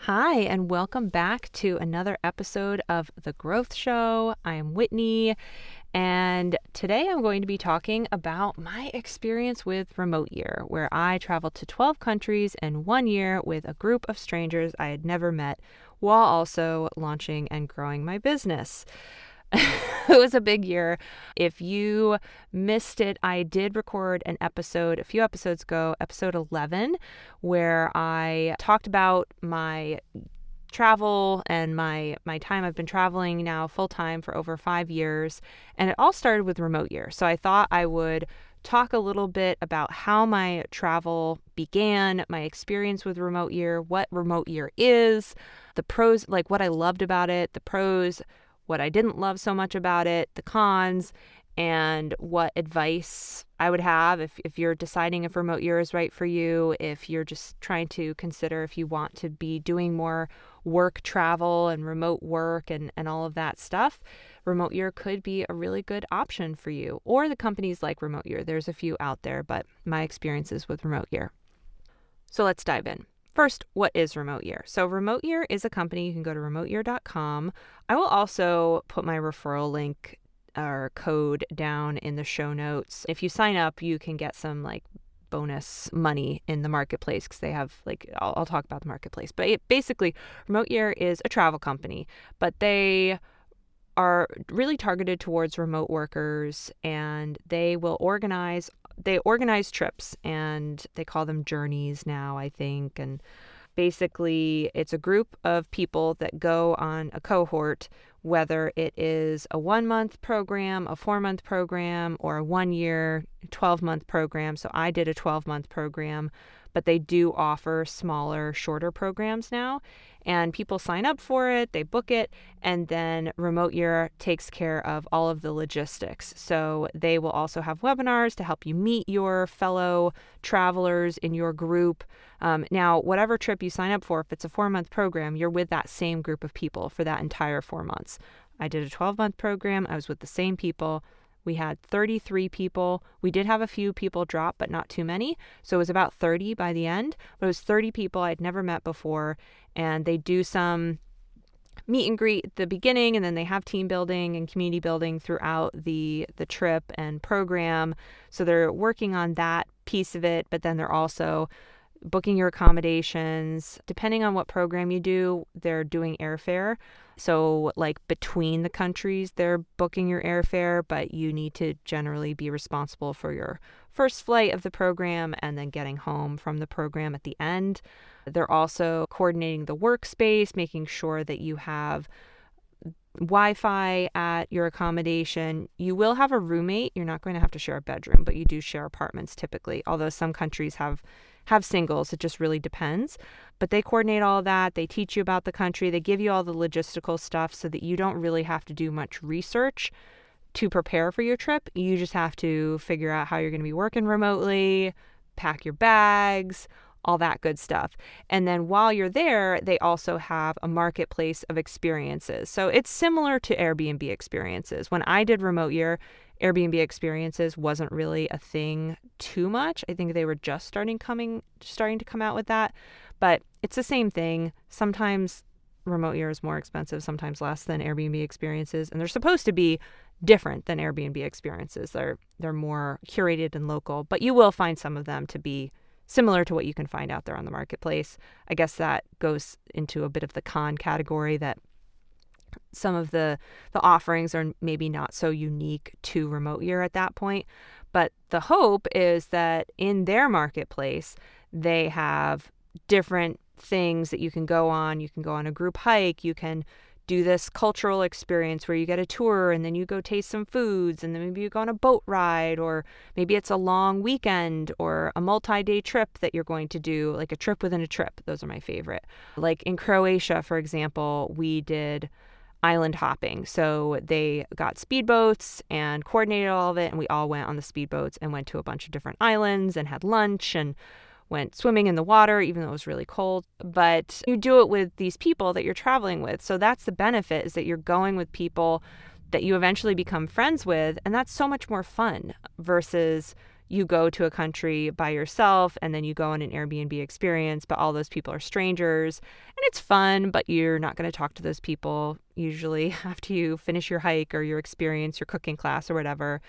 Hi, and welcome back to another episode of The Growth Show. I am Whitney, and today I'm going to be talking about my experience with Remote Year, where I traveled to 12 countries in 1 year with a group of strangers I had never met, while also launching and growing my business. It was a big year. If you missed it, I did record an episode a few episodes ago, episode 11, where I talked about my travel and my time. I've been traveling now full time for over 5 years, and it all started with Remote Year. So I thought I would talk a little bit about how my travel began, my experience with Remote Year, what Remote Year is, the pros, like what I loved about it, the pros, what I didn't love so much about it, the cons, and what advice I would have if you're deciding if Remote Year is right for you, if you're just trying to consider if you want to be doing more work travel and remote work and all of that stuff. Remote Year could be a really good option for you, or the companies like Remote Year. There's a few out there, but my experiences with Remote Year. So let's dive in. First, what is Remote Year? So Remote Year is a company. You can go to remoteyear.com. I will also put my referral link or code down in the show notes. If you sign up, you can get some bonus money in the marketplace because they have I'll talk about the marketplace. But basically, Remote Year is a travel company, but they are really targeted towards remote workers, and they organize trips, and they call them journeys now, I think. And basically, it's a group of people that go on a cohort, whether it is a 1-month program, a 4-month program, or a 1-year, 12-month program. So I did a 12-month program, but they do offer smaller, shorter programs now. And people sign up for it, they book it, and then Remote Year takes care of all of the logistics. So they will also have webinars to help you meet your fellow travelers in your group. Now, whatever trip you sign up for, if it's a 4-month program, you're with that same group of people for that entire 4 months. I did a 12-month program. I was with the same people. We had 33 people. We did have a few people drop, but not too many. So it was about 30 by the end. But it was 30 people I'd never met before. And they do some meet and greet at the beginning, and then they have team building and community building throughout the trip and program. So they're working on that piece of it, but then they're also booking your accommodations. Depending on what program you do, they're doing airfare. So between the countries, they're booking your airfare, but you need to generally be responsible for your first flight of the program and then getting home from the program at the end. They're also coordinating the workspace, making sure that you have Wi-Fi at your accommodation. You will have a roommate. You're not going to have to share a bedroom, but you do share apartments typically, although some countries have singles. It just really depends. But they coordinate all of that. They teach you about the country. They give you all the logistical stuff so that you don't really have to do much research to prepare for your trip. You just have to figure out how you're going to be working remotely, pack your bags, all that good stuff. And then while you're there, they also have a marketplace of experiences. So it's similar to Airbnb experiences. When I did Remote Year, Airbnb experiences wasn't really a thing too much. I think they were just starting to come out with that. But it's the same thing. Sometimes Remote Year is more expensive, sometimes less than Airbnb experiences, and they're supposed to be different than Airbnb experiences. They're more curated and local, but you will find some of them to be similar to what you can find out there on the marketplace. I guess that goes into a bit of the con category, that some of the offerings are maybe not so unique to Remote Year at that point. But the hope is that in their marketplace, they have different things that you can go on. You can go on a group hike. You can do this cultural experience where you get a tour and then you go taste some foods, and then maybe you go on a boat ride, or maybe it's a long weekend or a multi-day trip that you're going to do, like a trip within a trip. Those are my favorite. Like in Croatia, for example, we did island hopping. So they got speedboats and coordinated all of it, and we all went on the speedboats and went to a bunch of different islands and had lunch and went swimming in the water, even though it was really cold. But you do it with these people that you're traveling with. So that's the benefit, is that you're going with people that you eventually become friends with. And that's so much more fun versus you go to a country by yourself and then you go on an Airbnb experience, but all those people are strangers and it's fun, but you're not going to talk to those people usually after you finish your hike or your experience, your cooking class or whatever.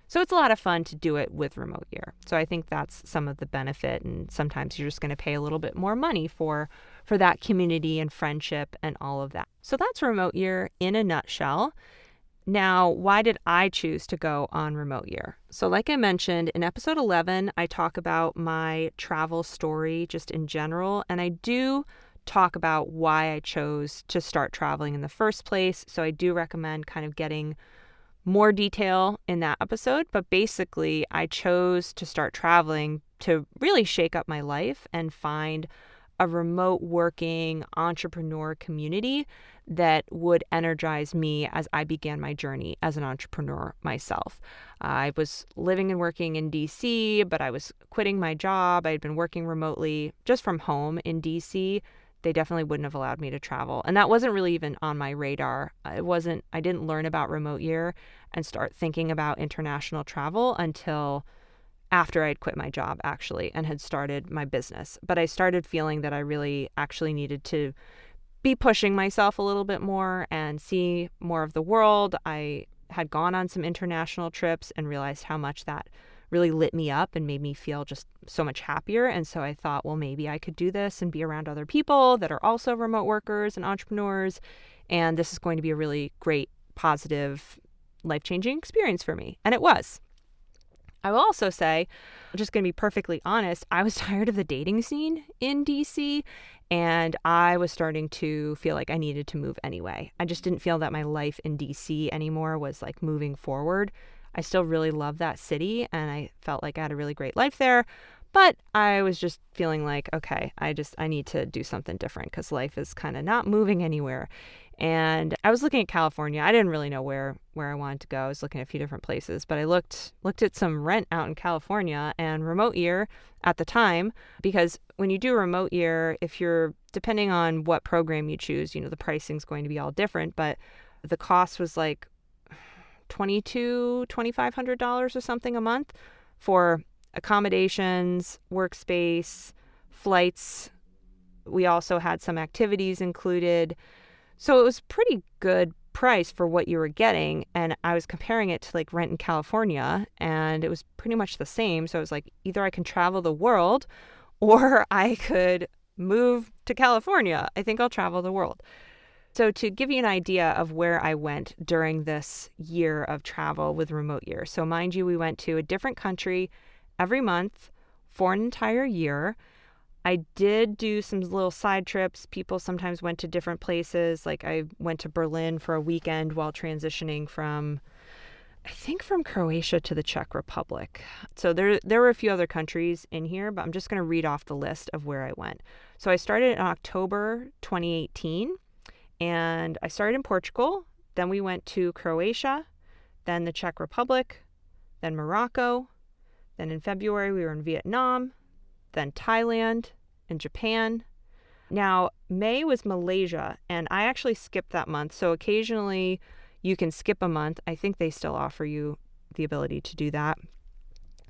So it's a lot of fun to do it with remote year. So I think that's some of the benefit, and sometimes you're just going to pay a little bit more money for that community and friendship and all of that. So that's remote year in a nutshell. Now, why did I choose to go on remote year? So like I mentioned, in episode 11, I talk about my travel story just in general, and I do talk about why I chose to start traveling in the first place. So I do recommend kind of getting more detail in that episode, but basically I chose to start traveling to really shake up my life and find a remote working entrepreneur community that would energize me as I began my journey as an entrepreneur myself. I was living and working in DC, but I was quitting my job. I had been working remotely just from home in DC. They definitely wouldn't have allowed me to travel. And that wasn't really even on my radar. I didn't learn about remote year and start thinking about international travel until after I'd quit my job, actually, and had started my business. But I started feeling that I really actually needed to be pushing myself a little bit more and see more of the world. I had gone on some international trips and realized how much that really lit me up and made me feel just so much happier. And so I thought, well, maybe I could do this and be around other people that are also remote workers and entrepreneurs. And this is going to be a really great, positive, life-changing experience for me. And it was. I will also say, I'm just going to be perfectly honest, I was tired of the dating scene in DC, and I was starting to feel like I needed to move anyway. I just didn't feel that my life in DC anymore was like moving forward. I still really love that city, and I felt like I had a really great life there, but I was just feeling like, okay, I need to do something different because life is kind of not moving anywhere. And I was looking at California. I didn't really know where I wanted to go. I was looking at a few different places, but I looked at some rent out in California and remote year at the time, because when you do remote year, if you're depending on what program you choose, the pricing's going to be all different, but the cost was like $2,500 or something a month for accommodations, workspace, flights. We also had some activities included. So it was pretty good price for what you were getting. And I was comparing it to like rent in California, and it was pretty much the same. So it was like, either I can travel the world or I could move to California. I think I'll travel the world. So to give you an idea of where I went during this year of travel with remote year. So mind you, we went to a different country every month for an entire year. I did do some little side trips. People sometimes went to different places. Like I went to Berlin for a weekend while transitioning from Croatia to the Czech Republic. So there were a few other countries in here, but I'm just going to read off the list of where I went. So I started in October 2018, and I started in Portugal. Then we went to Croatia, then the Czech Republic, then Morocco. Then in February, we were in Vietnam, then Thailand and Japan. Now, May was Malaysia, and I actually skipped that month. So occasionally you can skip a month. I think they still offer you the ability to do that,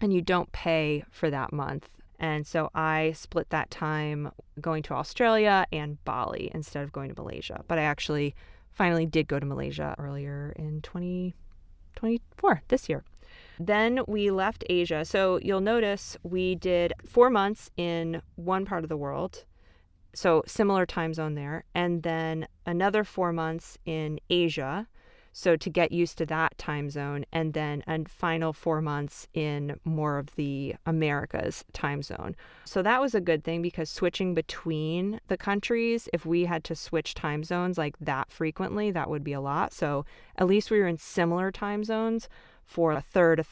and you don't pay for that month. And so I split that time going to Australia and Bali instead of going to Malaysia. But I actually finally did go to Malaysia earlier in 2024, this year. Then we left Asia. So you'll notice we did 4 months in one part of the world, so similar time zone there, and then another 4 months in Asia, so to get used to that time zone, and then a final 4 months in more of the Americas time zone. So that was a good thing, because switching between the countries, if we had to switch time zones like that frequently, that would be a lot. So at least we were in similar time zones for a third.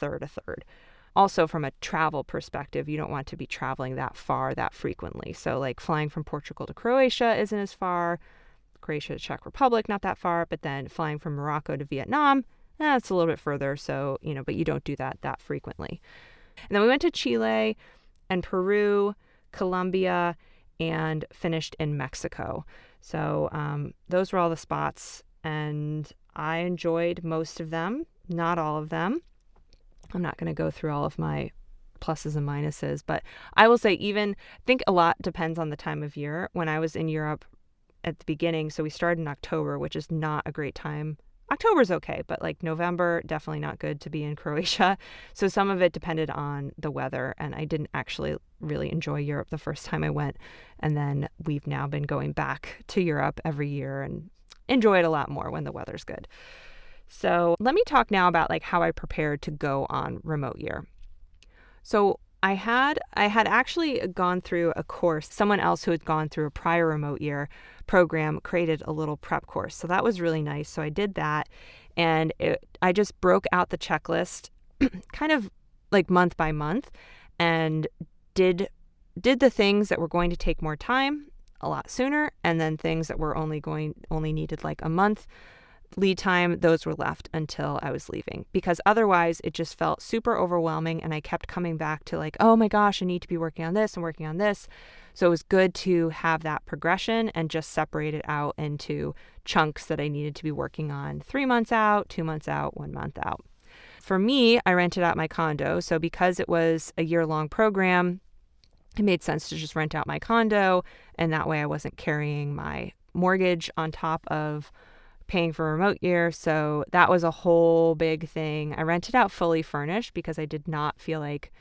Also, from a travel perspective, you don't want to be traveling that far that frequently. So like flying from Portugal to Croatia isn't as far, Croatia to Czech Republic, not that far, but then flying from Morocco to Vietnam, that's a little bit further. So, but you don't do that frequently. And then we went to Chile and Peru, Colombia, and finished in Mexico. So those were all the spots, and I enjoyed most of them. Not all of them. I'm not going to go through all of my pluses and minuses. But I will say I think a lot depends on the time of year. When I was in Europe at the beginning, so we started in October, which is not a great time. October's okay, but like November, definitely not good to be in Croatia. So some of it depended on the weather, and I didn't actually really enjoy Europe the first time I went. And then we've now been going back to Europe every year and enjoy it a lot more when the weather's good. So let me talk now about like how I prepared to go on remote year. So I had actually gone through a course. Someone else who had gone through a prior remote year program created a little prep course. So that was really nice. So I did that, and I just broke out the checklist kind of like month by month, and did the things that were going to take more time a lot sooner, and then things that were only needed like a month lead time, those were left until I was leaving, because otherwise it just felt super overwhelming, and I kept coming back to like, oh my gosh, I need to be working on this and working on this. So it was good to have that progression and just separate it out into chunks that I needed to be working on 3 months out, 2 months out, 1 month out. For me, I rented out my condo. So because it was a year-long program, it made sense to just rent out my condo, and that way I wasn't carrying my mortgage on top of paying for a remote year. So that was a whole big thing. I rented out fully furnished because I did not feel like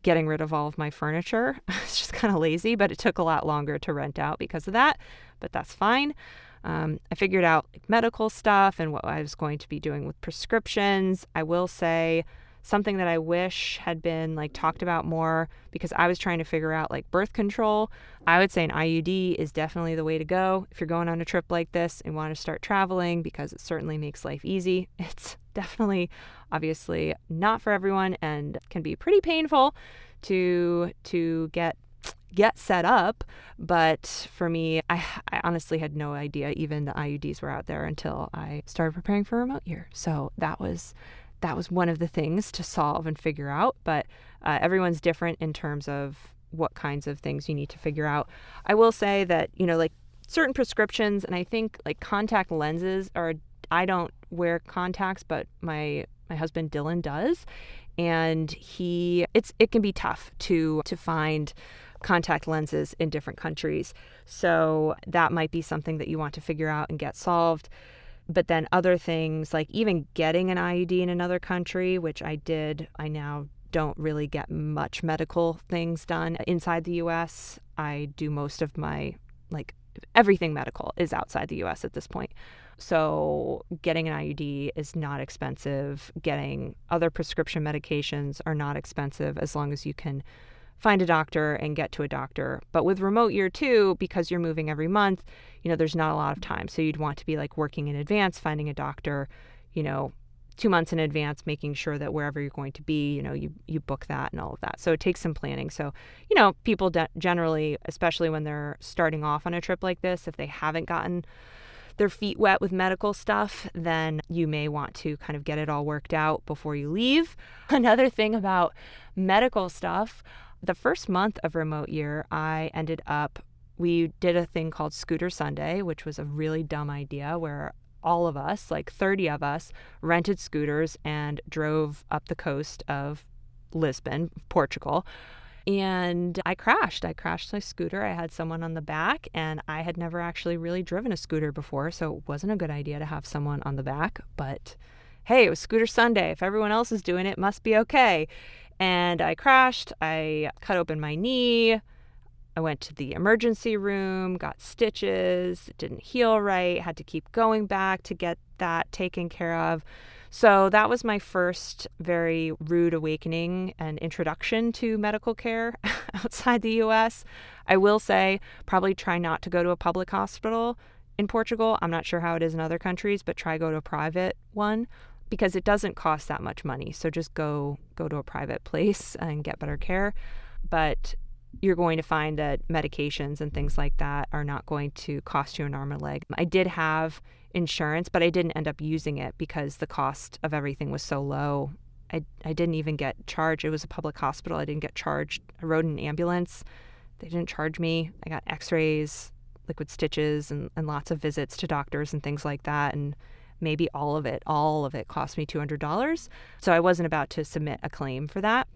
getting rid of all of my furniture. I was just kind of lazy, but it took a lot longer to rent out because of that, but that's fine. I figured out like medical stuff and what I was going to be doing with prescriptions. I will say something that I wish had been like talked about more, because I was trying to figure out like birth control. I would say an IUD is definitely the way to go if you're going on a trip like this and want to start traveling, because it certainly makes life easy. It's definitely obviously not for everyone and can be pretty painful to get set up. But for me, I honestly had no idea even the IUDs were out there until I started preparing for remote year. So that was one of the things to solve and figure out. But everyone's different in terms of what kinds of things you need to figure out. I will say that, like certain prescriptions, and I think like contact lenses I don't wear contacts, but my husband Dylan does. And it can be tough to find contact lenses in different countries. So that might be something that you want to figure out and get solved. But then other things like even getting an IUD in another country, which I did, I now don't really get much medical things done inside the US. I do most of my, like everything medical is outside the US at this point. So getting an IUD is not expensive. Getting other prescription medications are not expensive as long as you can find a doctor and get to a doctor. But with remote year too, because you're moving every month, there's not a lot of time. So you'd want to be like working in advance, finding a doctor, 2 months in advance, making sure that wherever you're going to be, you book that and all of that. So it takes some planning. So, people generally, especially when they're starting off on a trip like this, if they haven't gotten their feet wet with medical stuff, then you may want to kind of get it all worked out before you leave. Another thing about medical stuff, the first month of remote year, we did a thing called Scooter Sunday, which was a really dumb idea where all of us, like 30 of us, rented scooters and drove up the coast of Lisbon, Portugal. And I crashed my scooter. I had someone on the back, and I had never actually really driven a scooter before, so it wasn't a good idea to have someone on the back. But hey, it was Scooter Sunday. If everyone else is doing it, it must be okay. And I crashed. I cut open my knee. I went to the emergency room, got stitches. It didn't heal right. Had to keep going back to get that taken care of. So that was my first very rude awakening and introduction to medical care outside the US. I will say, probably try not to go to a public hospital in Portugal. I'm not sure how it is in other countries, but try go to a private one because it doesn't cost that much money. So just go to a private place and get better care. But you're going to find that medications and things like that are not going to cost you an arm and a leg. I did have insurance, but I didn't end up using it because the cost of everything was so low. I didn't even get charged. It was a public hospital. I didn't get charged. I rode in an ambulance. They didn't charge me. I got x-rays, liquid stitches, and lots of visits to doctors and things like that. And maybe all of it cost me $200. So I wasn't about to submit a claim for that.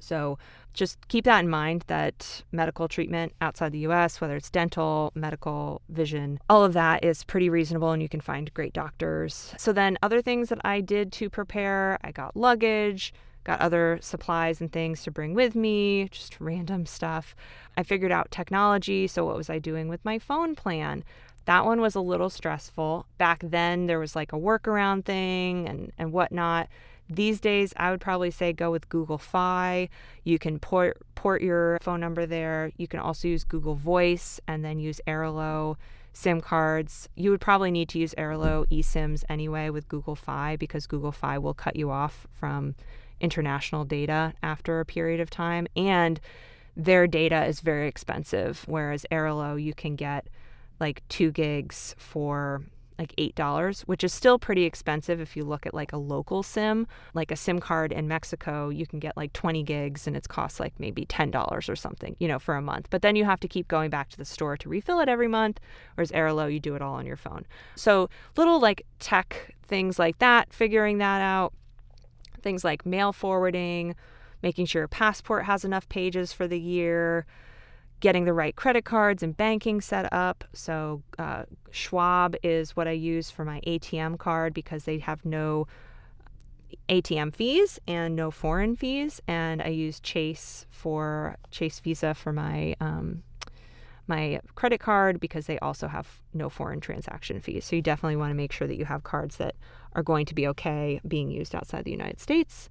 So just keep that in mind, that medical treatment outside the US, whether it's dental, medical, vision, all of that is pretty reasonable and you can find great doctors. So then other things that I did to prepare, I got luggage, got other supplies and things to bring with me, just random stuff. I figured out technology. So what was I doing with my phone plan? That one was a little stressful. Back then there was like a workaround thing and whatnot. These days, I would probably say go with Google Fi. You can port your phone number there. You can also use Google Voice and then use Airalo SIM cards. You would probably need to use Airalo eSIMs anyway with Google Fi, because Google Fi will cut you off from international data after a period of time. And their data is very expensive, whereas Airalo, you can get like 2 gigs for like $8, which is still pretty expensive if you look at like a local SIM. Like a SIM card in Mexico, you can get like 20 gigs and it's costs like maybe $10 or something, for a month. But then you have to keep going back to the store to refill it every month, whereas Airalo, you do it all on your phone. So little like tech things like that, figuring that out. Things like mail forwarding, making sure your passport has enough pages for the year, getting the right credit cards and banking set up. So Schwab is what I use for my ATM card because they have no ATM fees and no foreign fees. And I use Chase Visa for my my credit card because they also have no foreign transaction fees. So you definitely want to make sure that you have cards that are going to be okay being used outside the United States.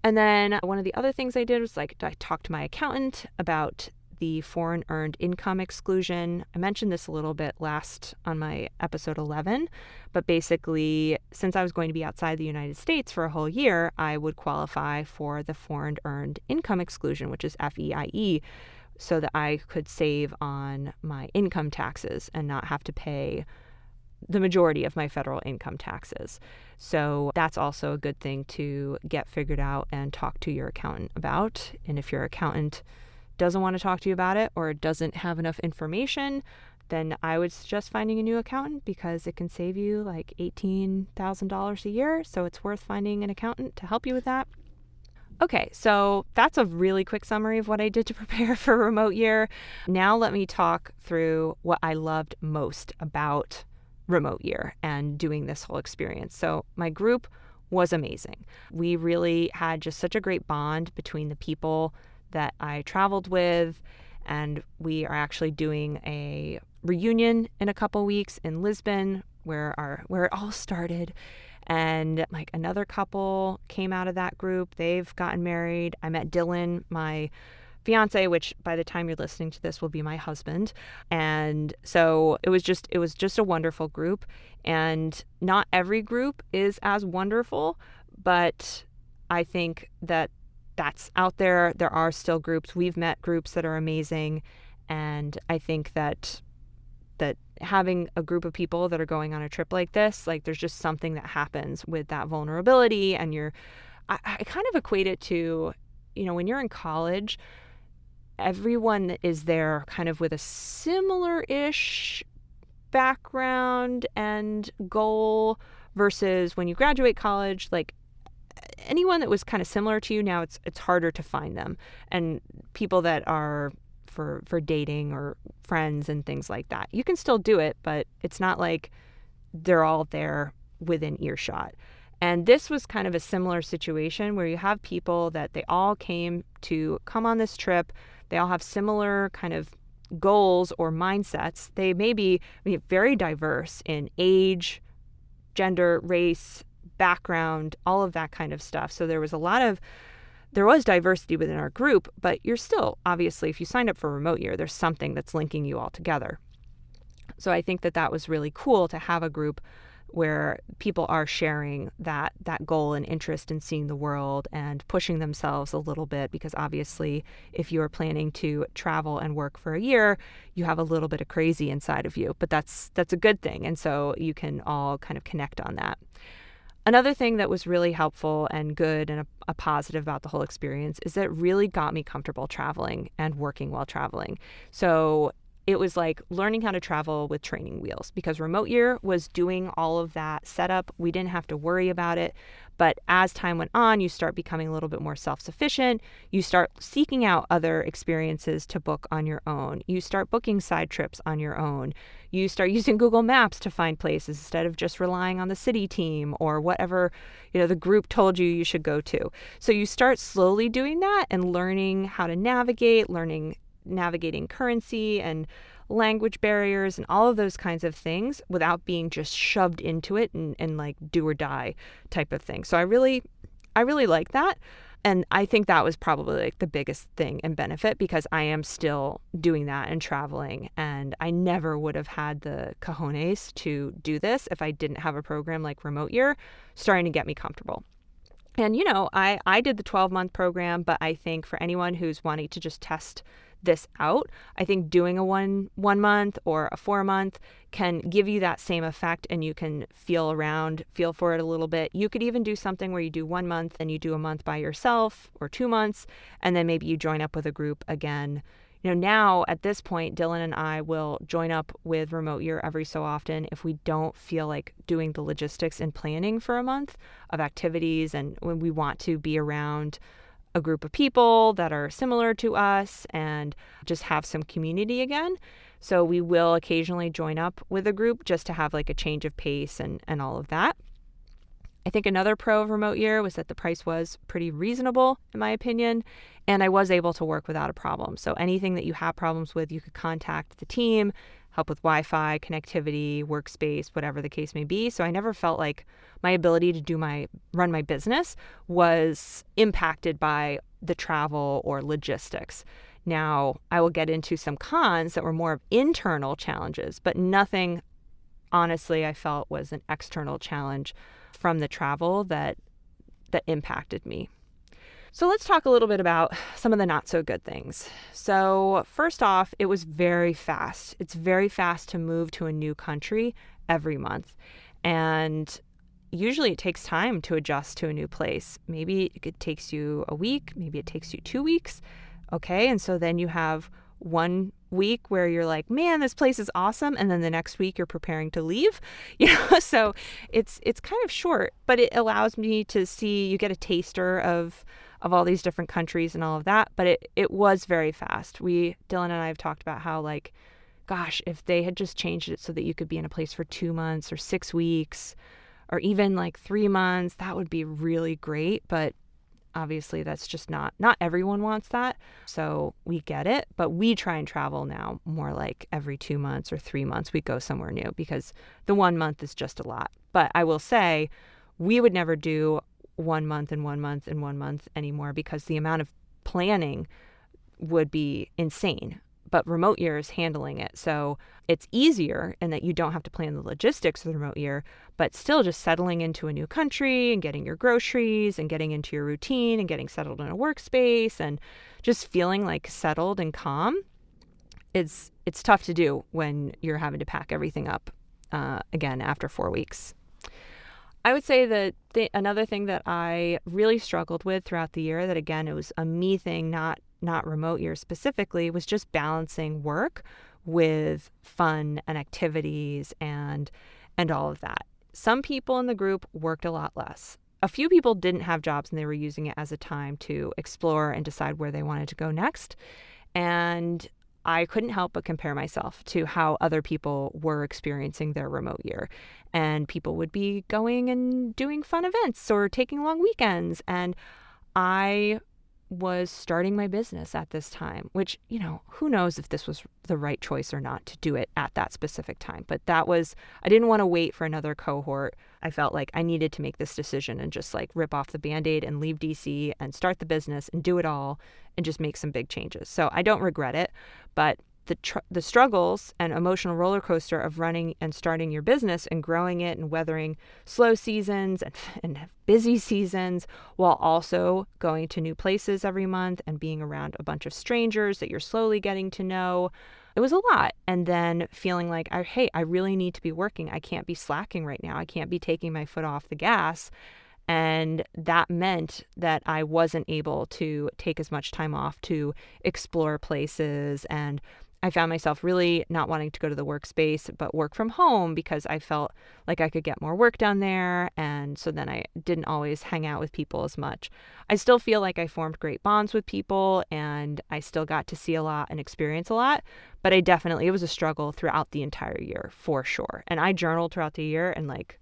And then one of the other things I did was I talked to my accountant about the foreign earned income exclusion. I mentioned this a little bit last on my episode 11, but basically, since I was going to be outside the United States for a whole year, I would qualify for the foreign earned income exclusion, which is FEIE, so that I could save on my income taxes and not have to pay the majority of my federal income taxes. So that's also a good thing to get figured out and talk to your accountant about. And if your accountant doesn't want to talk to you about it or doesn't have enough information, then I would suggest finding a new accountant because it can save you like $18,000 a year. So it's worth finding an accountant to help you with that. Okay, so that's a really quick summary of what I did to prepare for remote year. Now let me talk through what I loved most about remote year and doing this whole experience. So my group was amazing. We really had just such a great bond between the people that I traveled with, and we are actually doing a reunion in a couple weeks in Lisbon where it all started. And like another couple came out of that group. They've gotten married. I met Dylan, my fiance, which by the time you're listening to this will be my husband. And so it was just a wonderful group. And not every group is as wonderful, but I think that's out there. There are still groups. We've met groups that are amazing. And I think that having a group of people that are going on a trip like this, like there's just something that happens with that vulnerability. And I kind of equate it to, when you're in college, everyone is there kind of with a similar-ish background and goal versus when you graduate college, like anyone that was kind of similar to you, now it's harder to find them. And people that are for dating or friends and things like that, you can still do it, but it's not like they're all there within earshot. And this was kind of a similar situation where you have people that they all came to come on this trip. They all have similar kind of goals or mindsets. They may be very diverse in age, gender, race, background, all of that kind of stuff. So there was diversity within our group, but you're still, obviously, if you signed up for remote year, there's something that's linking you all together. So I think that was really cool to have a group where people are sharing that goal and interest in seeing the world and pushing themselves a little bit, because obviously if you're planning to travel and work for a year, you have a little bit of crazy inside of you, but that's a good thing. And so you can all kind of connect on that. Another thing that was really helpful and good and a positive about the whole experience is that it really got me comfortable traveling and working while traveling. So it was like learning how to travel with training wheels, because remote year was doing all of that setup. We didn't have to worry about it. But as time went on, you start becoming a little bit more self-sufficient. You start seeking out other experiences to book on your own. You start booking side trips on your own. You start using Google Maps to find places instead of just relying on the city team or whatever, the group told you should go to. So you start slowly doing that and learning how to navigating currency and language barriers and all of those kinds of things without being just shoved into it and like do or die type of thing. So I really like that. And I think that was probably like the biggest thing and benefit, because I am still doing that and traveling. And I never would have had the cojones to do this if I didn't have a program like Remote Year starting to get me comfortable. And, I did the 12-month program, but I think for anyone who's wanting to just test this out, I think doing a one month or a 4-month can give you that same effect, and you can feel for it a little bit. You could even do something where you do 1 month and you do a month by yourself, or 2 months, and then maybe you join up with a group again. Now at this point, Dylan and I will join up with Remote Year every so often if we don't feel like doing the logistics and planning for a month of activities, and when we want to be around a group of people that are similar to us and just have some community again. So we will occasionally join up with a group just to have like a change of pace and all of that. I think another pro of Remote Year was that the price was pretty reasonable, in my opinion, and I was able to work without a problem. So anything that you have problems with, you could contact the team, help with Wi-Fi, connectivity, workspace, whatever the case may be. So I never felt like my ability to run my business was impacted by the travel or logistics. Now, I will get into some cons that were more of internal challenges, but nothing, honestly, I felt was an external challenge from the travel that impacted me. So let's talk a little bit about some of the not so good things. So first off, it was very fast. It's very fast to move to a new country every month. And usually it takes time to adjust to a new place. Maybe it takes you a week, maybe it takes you 2 weeks. Okay, and so then you have 1 week where you're like, man, this place is awesome, and then the next week you're preparing to leave. So it's kind of short, but it allows me to see, you get a taster of all these different countries and all of that. But it was very fast. Dylan and I have talked about how, like, gosh, if they had just changed it so that you could be in a place for 2 months or 6 weeks or even like 3 months, that would be really great. But obviously that's just not everyone wants that. So we get it, but we try and travel now more like every 2 months or 3 months we go somewhere new, because the 1 month is just a lot. But I will say we would never do 1 month and 1 month and 1 month anymore, because the amount of planning would be insane. But Remote Year is handling it. So it's easier in that you don't have to plan the logistics of the Remote Year, but still just settling into a new country and getting your groceries and getting into your routine and getting settled in a workspace and just feeling like settled and calm. It's tough to do when you're having to pack everything up again after 4 weeks. I would say that another thing that I really struggled with throughout the year, that again, it was a me thing, not Remote Year specifically, was just balancing work with fun and activities and all of that. Some people in the group worked a lot less. A few people didn't have jobs and they were using it as a time to explore and decide where they wanted to go next. And I couldn't help but compare myself to how other people were experiencing their Remote Year. And people would be going and doing fun events or taking long weekends. And I was starting my business at this time, which, who knows if this was the right choice or not to do it at that specific time. But I didn't want to wait for another cohort. I felt like I needed to make this decision and just like rip off the Band-Aid and leave DC and start the business and do it all and just make some big changes. So I don't regret it, but the struggles and emotional roller coaster of running and starting your business and growing it and weathering slow seasons and busy seasons while also going to new places every month and being around a bunch of strangers that you're slowly getting to know, it was a lot. And then feeling like, hey, I really need to be working. I can't be slacking right now. I can't be taking my foot off the gas. And that meant that I wasn't able to take as much time off to explore places, and I found myself really not wanting to go to the workspace, but work from home because I felt like I could get more work done there. And so then I didn't always hang out with people as much. I still feel like I formed great bonds with people and I still got to see a lot and experience a lot. But it was a struggle throughout the entire year for sure. And I journaled throughout the year, and like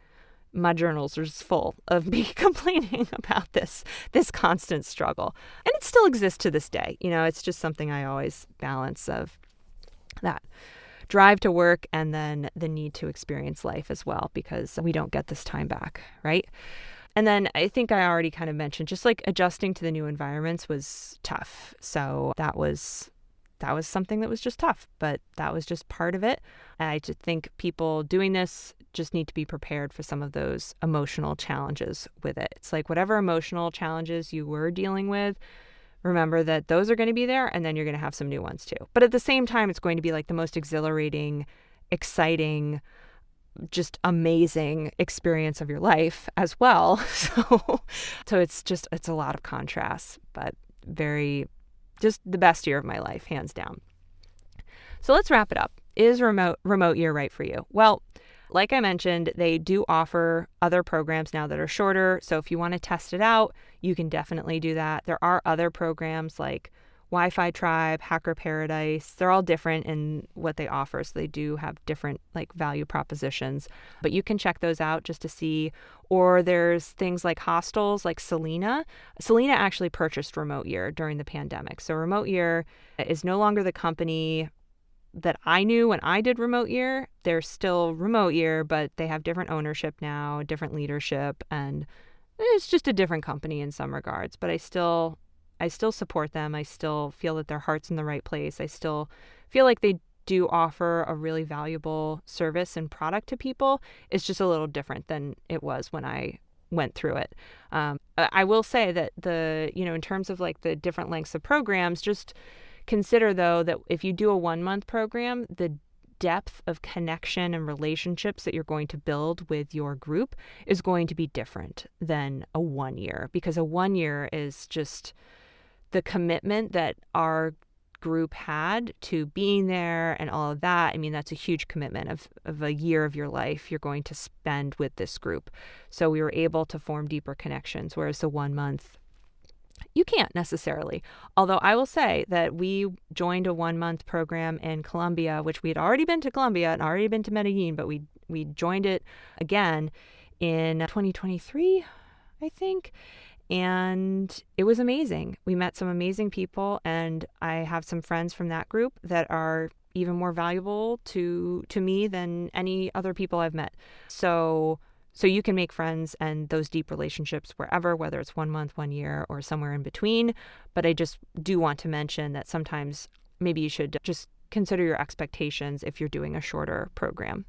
my journals are just full of me complaining about this constant struggle. And it still exists to this day. It's just something I always balance of that drive to work and then the need to experience life as well, because we don't get this time back, right? And then I think I already kind of mentioned just like adjusting to the new environments was tough. So that was something that was just tough, but that was just part of it. I just think people doing this just need to be prepared for some of those emotional challenges with it. It's like whatever emotional challenges you were dealing with, remember that those are going to be there, and then you're going to have some new ones too. But at the same time, it's going to be like the most exhilarating, exciting, just amazing experience of your life as well. So it's a lot of contrast, but just the best year of my life, hands down. So let's wrap it up. Is remote year right for you? Well, like I mentioned, they do offer other programs now that are shorter. So if you want to test it out, you can definitely do that. There are other programs like Wi-Fi Tribe, Hacker Paradise. They're all different in what they offer. So they do have different like value propositions, but you can check those out just to see. Or there's things like hostels like Selena. Selena actually purchased Remote Year during the pandemic. So Remote Year is no longer the company that I knew when I did Remote Year. They're still Remote Year, but they have different ownership now, different leadership, and it's just a different company in some regards. But I still support them. I still feel that their heart's in the right place. I still feel like they do offer a really valuable service and product to people. It's just a little different than it was when I went through it. I will say that in terms of like the different lengths of programs, just consider, though, that if you do a 1-month program, the depth of connection and relationships that you're going to build with your group is going to be different than a 1 year, because a 1 year is just the commitment that our group had to being there and all of that. I mean, that's a huge commitment of a year of your life you're going to spend with this group. So we were able to form deeper connections, whereas the 1 month, you can't necessarily. Although I will say that we joined a 1-month program in Colombia, which we had already been to Colombia and already been to Medellin, but we joined it again in 2023, I think. And it was amazing. We met some amazing people, and I have some friends from that group that are even more valuable to me than any other people I've met. So you can make friends and those deep relationships wherever, whether it's 1 month, 1 year, or somewhere in between. But I just do want to mention that sometimes maybe you should just consider your expectations if you're doing a shorter program.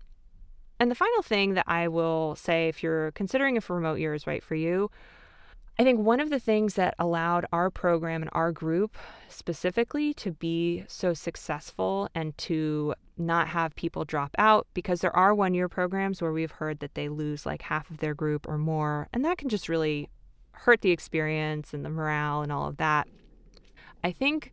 And the final thing that I will say, if you're considering if a remote year is right for you, I think one of the things that allowed our program and our group specifically to be so successful and to not have people drop out, because there are 1-year programs where we've heard that they lose like half of their group or more, and that can just really hurt the experience and the morale and all of that. I think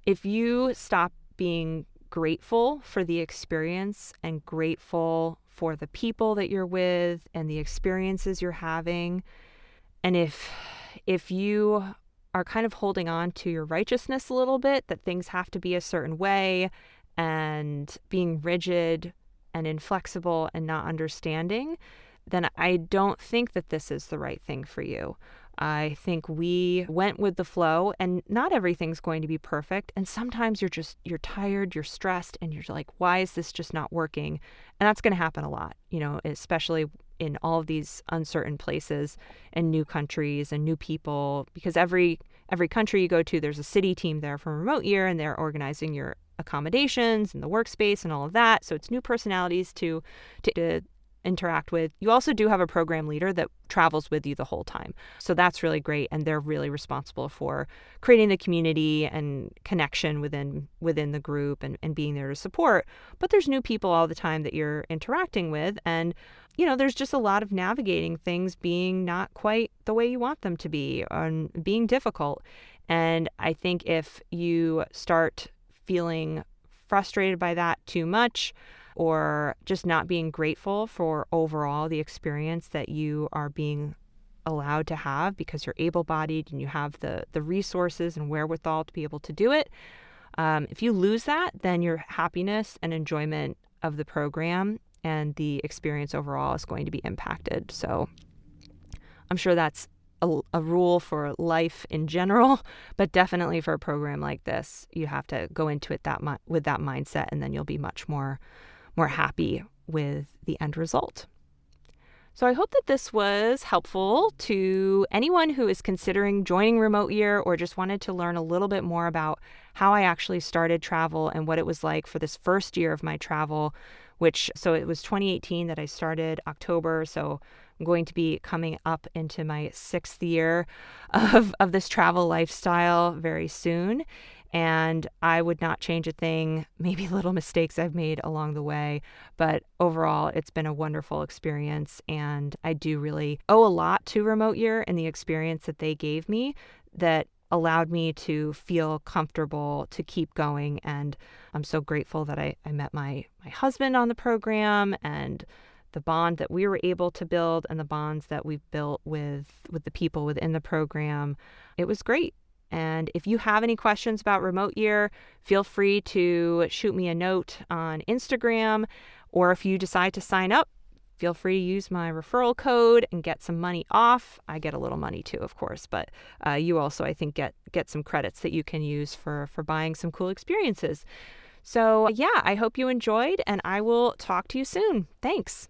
if you stop being grateful for the experience and grateful for the people that you're with and the experiences you're having, and if you are kind of holding on to your righteousness a little bit, that things have to be a certain way, and being rigid and inflexible and not understanding, then I don't think that this is the right thing for you. I think we went with the flow, and not everything's going to be perfect. And sometimes you're tired, you're stressed, and you're like, why is this just not working? And that's going to happen a lot, especially in all of these uncertain places and new countries and new people, because every country you go to, there's a city team there from Remote Year, and they're organizing your accommodations and the workspace and all of that. So it's new personalities to interact with. You also do have a program leader that travels with you the whole time. So that's really great. And they're really responsible for creating the community and connection within the group and being there to support. But there's new people all the time that you're interacting with. And, there's just a lot of navigating things being not quite the way you want them to be and being difficult. And I think if you start feeling frustrated by that too much, or just not being grateful for overall the experience that you are being allowed to have because you're able-bodied and you have the resources and wherewithal to be able to do it. If you lose that, then your happiness and enjoyment of the program and the experience overall is going to be impacted. So I'm sure that's a rule for life in general, but definitely for a program like this, you have to go into it with that mindset, and then you'll be much more happy with the end result. So I hope that this was helpful to anyone who is considering joining Remote Year or just wanted to learn a little bit more about how I actually started travel and what it was like for this first year of my travel, so it was 2018 that I started, October. So I'm going to be coming up into my 6th year of this travel lifestyle very soon. And I would not change a thing, maybe little mistakes I've made along the way. But overall, it's been a wonderful experience. And I do really owe a lot to Remote Year and the experience that they gave me that allowed me to feel comfortable to keep going. And I'm so grateful that I met my husband on the program, and the bond that we were able to build and the bonds that we've built with the people within the program. It was great. And if you have any questions about Remote Year, feel free to shoot me a note on Instagram, or if you decide to sign up, feel free to use my referral code and get some money off. I get a little money too, of course, but you also, I think, get some credits that you can use for buying some cool experiences. So yeah, I hope you enjoyed, and I will talk to you soon. Thanks.